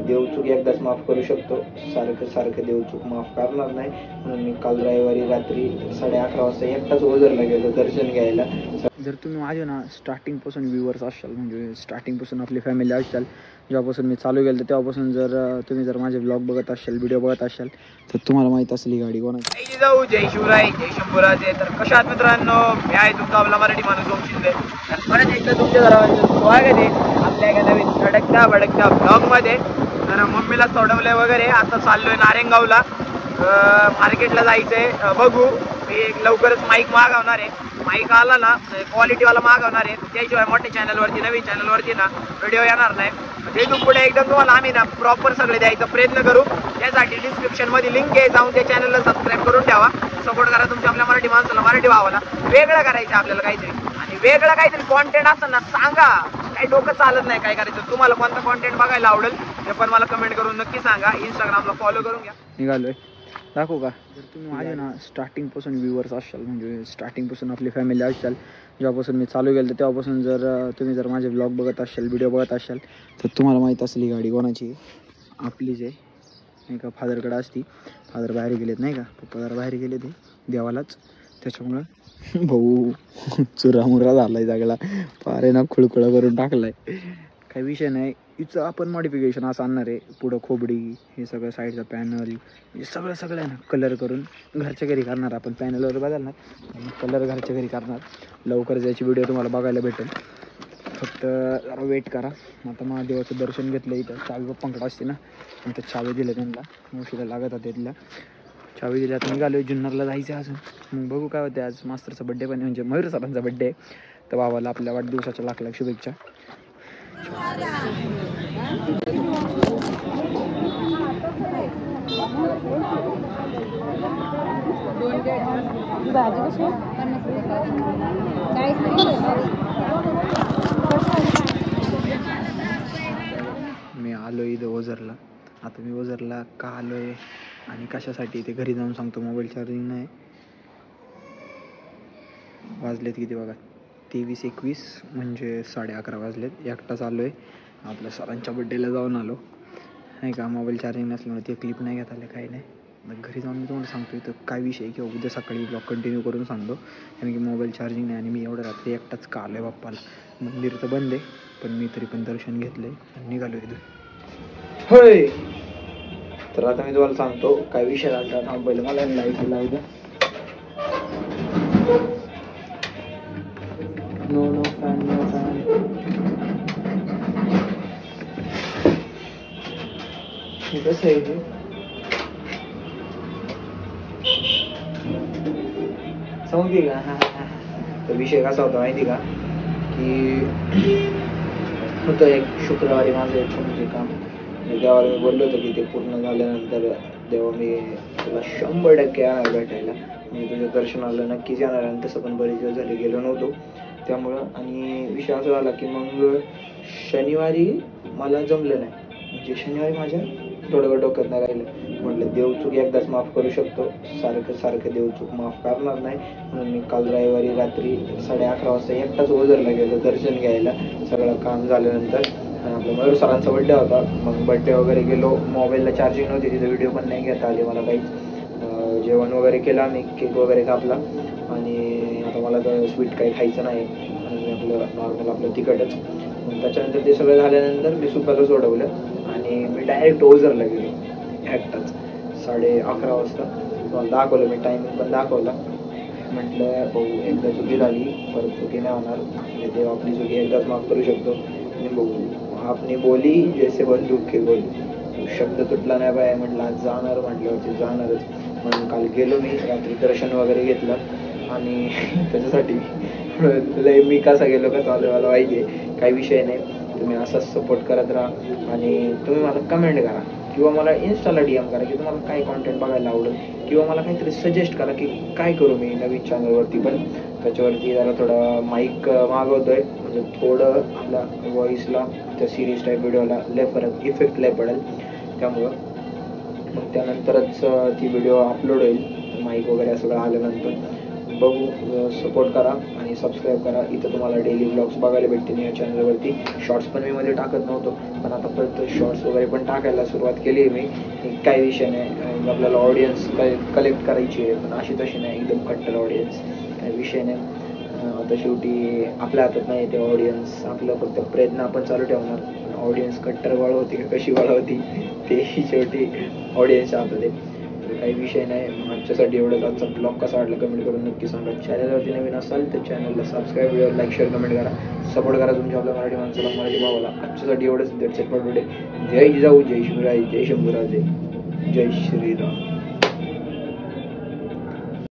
देवचूक एकदाच माफ करू शकतो, सारखं सारखं देवचूक माफ करणार नाही. म्हणून मी काल रविवारी रात्री 11:30 वाजता एकटाच ओझरला गेलो दर्शन घ्यायला. जर तुम्ही माझे ना स्टार्टिंगपासून व्ह्यूअर्स असाल, म्हणजे स्टार्टिंगपासून आपली फॅमिली असाल, जेव्हापासून मी चालू केलं तेव्हापासून जर तुम्ही जर माझे ब्लॉग बघत असाल, व्हिडिओ बघत असाल, तर तुम्हाला माहीत असेल ही गाडी कोणाची. जाऊ जय शिवराय जय शंभूराजे. तर कशा आहात मित्रांनो, मी आहे तुमचा आपला मराठी माणूस ओम शिंदे. तर परत एकदा तुमच्या सर्वांचं स्वागत आहे आपल्या एका नवीन धडकत्या भडकत्या ब्लॉगमध्ये. तर मम्मीला सोडवलंय वगैरे, आता चाललोय नारेंगावला, मार्केटला जायचंय. बघू, मी लवकरच माईक मागवणार आहे. माईक आला ना क्वालिटीवाला मागवणार आहे, त्याशिवाय मोठ्या चॅनलवरती नवीन चॅनलवरती ना व्हिडिओ येणार नाही. तिथून पुढे एकदम तुम्हाला आम्ही ना प्रॉपर सगळे द्यायचा प्रयत्न करू. त्यासाठी डिस्क्रिप्शनमध्ये लिंक आहे, जाऊन त्या चॅनलला सबस्क्राईब करून ठेवा. सपोर्ट करा तुमच्या आपल्या मराठी माणसाला, मराठी भावाला. वेगळं करायचं आपल्याला काहीतरी, आणि वेगळं काहीतरी कॉन्टेंट असं ना सांगा. काही डोकं चालत नाही काय करायचं. तुम्हाला कोणता कॉन्टेंट बघायला आवडेल ते पण मला कमेंट करून नक्की सांगा. इंस्टाग्रामला फॉलो करून घ्या. निघालोय, दाखवू का? जर तुम्ही माझे ना स्टार्टिंगपासून व्ह्यूअर्स असाल, म्हणजे स्टार्टिंगपासून आपली फॅमिली असाल, जेव्हापासून मी चालू केलं तेव्हापासून जर तुम्ही जर माझे ब्लॉग बघत असाल, व्हिडिओ बघत असाल, तर तुम्हाला माहीत असेल ही गाडी कोणाची. आपलीच आहे नाही का. फादरकडे असती, फादर बाहेर गेलेत नाही का, पप्पा जरा बाहेर गेले ते देवालाच, त्याच्यामुळं भाऊ चुरामुरा झालाय सगळा, पारे ना खुळखुळा करून टाकलाय. काही विषय नाही, हिचं आपण मॉडिफिकेशन असं आणणार आहे. पुढं खोबडी, हे सगळं साईडचं पॅनल, हे सगळं आहे ना कलर करून घरच्या घरी करणार आपण. पॅनलवर बदलणार आणि कलर घरच्या घरी करणार. लवकरच याची व्हिडिओ तुम्हाला बघायला भेटेल, फक्त जरा वेट करा. आता महादेवाचं दर्शन घेतलं, इथं चावी पप्पांकडे असते ना, नंतर चावी दिलं त्यांना, उशिरा लागत होते तिथल्या चावी दिल्या. आता निघालो जुन्नरला जायचं अजून. मग बघू काय होते. आज मास्तरचा बड्डे पण, म्हणजे मयूर सरांचा बड्डे आहे, तर बाबाला आपल्या वाढदिवसाच्या लाख लाख शुभेच्छा. मी आलो इथं ओझरला. आता मी ओझरला का आलो आहे आणि कशासाठी ते घरी जाऊन सांगतो. मोबाईल चार्जिंग नाही. वाजलेत किती बघा, 23:21, म्हणजे 11:30 वाजलेत. एकटाच आलो आहे. आपल्या सरांच्या बड्डेला जाऊन आलो नाही का. मोबाईल चार्जिंग नसल्यामुळे ते क्लिप नाही घेत आले, काही नाही. मग घरी जाऊन मी तुम्हाला सांगतो इथं काय विषय, किंवा उद्या सकाळी ब्लॉग कंटिन्यू करून सांगतो. कारण की मोबाईल चार्जिंग नाही आणि मी एवढं रात्री एकटाच का आलो आहे बाप्पाला. मंदिर तर बंद आहे, पण मी तरी पण दर्शन घेतलं आहे आणि निघालो इथं. होय, तर आता मी तुम्हाला सांगतो काय विषय झाला. हा पहिले मला लाईट लावलं. No fan, no fan. कसं आहे सांगते का. तर विषय कसा होता माहिती का, की होतं एक शुक्रवारी माझं एक म्हणजे काम. देवाला मी बोललो होतो की ते पूर्ण झाल्यानंतर देवा मी तुला 100% येणार भेटायला, म्हणजे तुझ्या दर्शनाला नक्कीच येणार. आणि तसं पण बरेच दिवस झाले गेलो नव्हतो त्यामुळं. आणि विषय असा झाला की मग शनिवारी मला जमलं नाही, म्हणजे शनिवारी माझ्या थोडं डोक्यात नाही राहिलं. म्हटलं देवचूक एकदाच माफ करू शकतो, सारखं सारखं देवचूक माफ करणार नाही. म्हणून मी काल रविवारी रात्री 11:30 वाजता एकटाच ओझरला गेलो दर्शन घ्यायला. सगळं काम झाल्यानंतर आपल्या मयूर सरांचा बड्डे होता. मग बड्डे वगैरे गेलो. मोबाईलला चार्जिंग नव्हती, तिथे व्हिडिओ पण नाही घेता आले मला काहीच. जेवण वगैरे केलं आम्ही, केक वगैरे कापला. आणि आता मला तर स्वीट काही खायचं नाही, आणि आपलं नॉर्मल आपलं तिखटच. मग त्याच्यानंतर ते सगळं झाल्यानंतर मी सुपाला सोडवलं आणि मी डायरेक्ट ओझरला गेलो एकटाच 11:30 वाजता. तुम्हाला दाखवलं मी, टायमिंग पण दाखवला. म्हटलं भाऊ एकदा चुकी झाली, परत चुकी नाही होणार. म्हणजे देव आपली चुकी एकदाच माफ करू शकतो. आणि भाऊ आपली बोली जैसे बंदूक की बोली, शब्द तुटला नाही पाहिजे. म्हटलं आज जाणार, म्हटल्यावरती जाणारच. म्हणून काल गेलो मी, रात्री दर्शन वगैरे घेतलं. आणि त्याच्यासाठी मी कसा गेलो कसं आलो मला माहिती आहे. काही विषय नाही, तुम्ही असाच सपोर्ट करत राहा. आणि तुम्ही मला कमेंट करा किंवा मला इन्स्टाला DM करा की तुम्हाला काय कॉन्टेंट बघायला आवडेल, किंवा मला काहीतरी सजेस्ट करा की काय करू मी नवीन चॅनलवरती. पण त्याच्यावरती जरा थोडा माईक मागवतोय, म्हणजे थोडं आपल्या व्हॉईसला त्या सिरीज टाईप व्हिडिओला लय फरक इफेक्ट लय पडेल. त्यामुळं मग त्यानंतरच ती व्हिडिओ अपलोड होईल, माईक वगैरे सगळं आल्यानंतर. बघू, सपोर्ट करा आणि सबस्क्राईब करा. इथं तुम्हाला डेली ब्लॉग्स बघायला भेटतील या चॅनलवरती. शॉर्ट्स पण मी मध्ये टाकत नव्हतो, पण आता परत शॉर्ट्स वगैरे पण टाकायला सुरुवात केली आहे मी. काही विषय नाही, आपल्याला ऑडियन्स कलेक्ट करायची आहे, पण अशी तशी नाही एकदम कट्टर ऑडियन्स, काही विषय नाही. आता शेवटी आपल्या हातात नाही ते ऑडियन्स, आपलं फक्त प्रयत्न आपण चालू ठेवणार. ऑडियन्स कट्टर वळवती का कशी वळवती ते शेवटी ऑडियन्सच्या हातात आहे. काही विषय नाही. आजच्यासाठी एवढंच. आजचा ब्लॉग कसा वाटला कमेंट करून नक्की सांगा. चॅनलवरती नवीन असाल तर चॅनलला subscribe, video like, share, comment करा. सपोर्ट करा तुमच्या आपल्या मराठी माणसाला, मराठी भावाला. आजच्यासाठी एवढंच. जय जिजाऊ, जय शिवराय, जय शंभूराजे, जय श्रीराम.